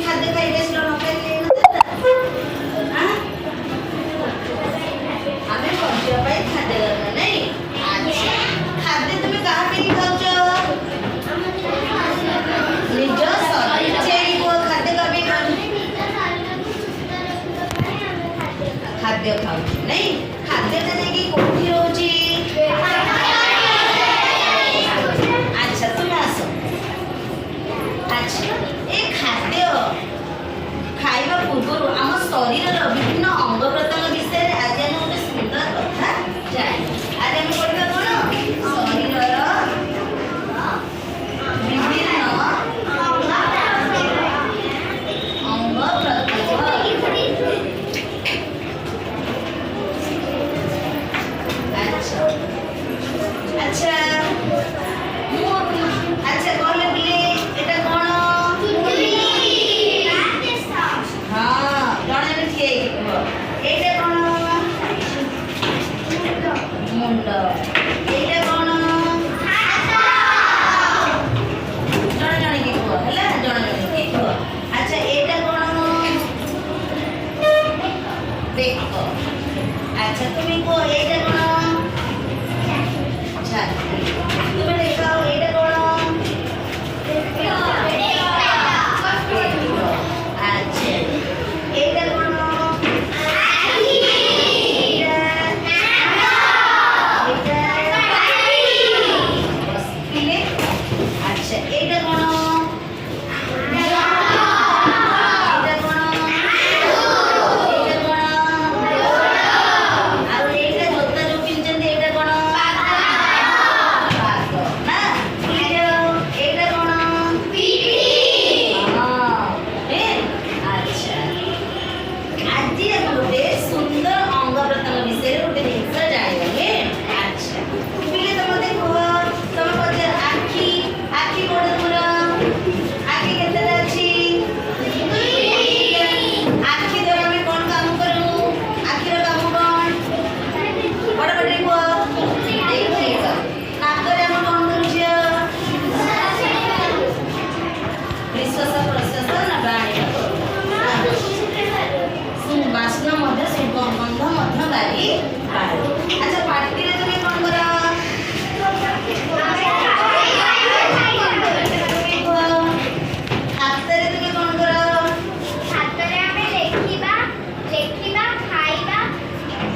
खाद्य खाइबे स्लो न खाइले हां आमे बंचिया पाई खाद्य दरकार नहीं अच्छा खाद्य तुम्हें कहाँ पे खाउछ निज शरीर चेई को खाद्य कभी खाद्य खाउछ नहीं खाद्य ता नहीं कि कोठी रहउची अच्छा तुम आसो अच्छा ए खाद्य खाइबा पूर्व आम शरीर विभिन्न अंग प्रत्यंग विषय आज आम गोटे सुंदर कथा जाए आज आम पढ़ा कौन शरीर विभिन्न अंग प्रत्यंग अच्छा अच्छा अच्छा कहले बिले एटा कोन हाँ जणे जणे ठिए एटा कोन मुंड एटा कोन हाथ जणे जणे के को हला जणे जणे के को अच्छा एटा कोन बेक अच्छा तुमी को एटा कोन अच्छा तुमे देखाओ एटा कोन अच्छा एटा कोन अच्छा एटा कोन अच्छा पार्टी रे तुम कौन करो हाथ रे तुम कौन करो हाथ रे हमें लेखिबा लेखिबा खाइबा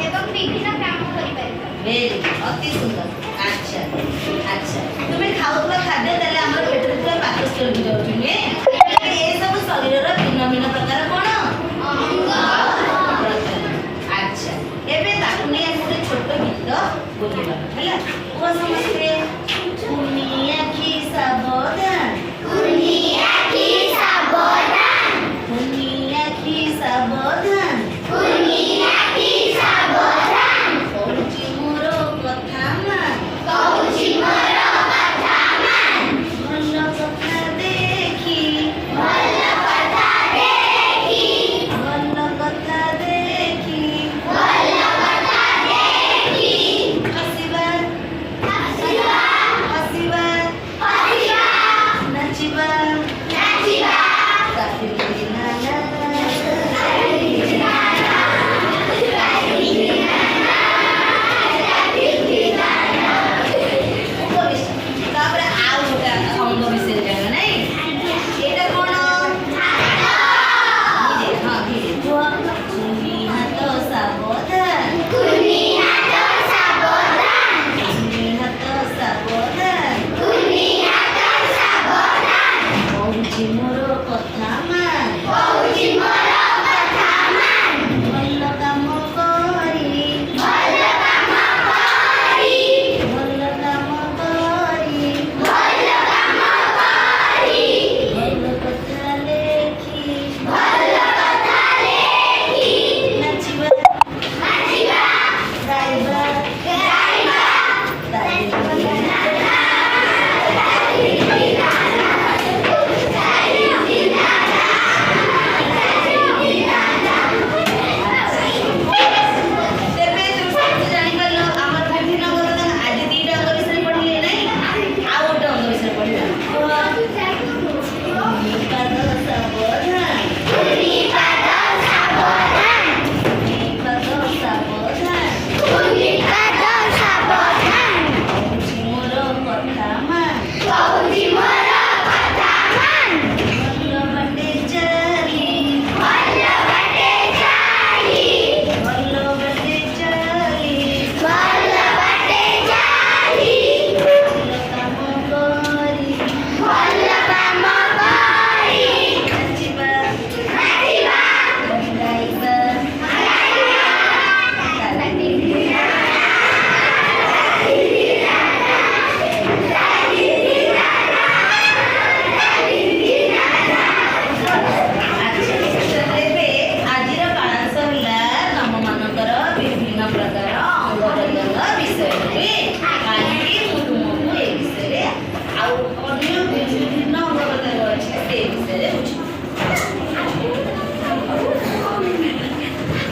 एवं विभिन्न काम करि परिबा वेरी अति सुंदर अच्छा अच्छा तुम्हें खाउतला खाद्य ताले हमर पेट रे पूरा पाकस्थल हो जाउछि ने ए सब शरीर रो भिन्न भिन्न प्रकार कोन अच्छा एबे ताकू ने गोटे छोट गीत बोलिबा हैला ओ समझते दुनिया की सावधान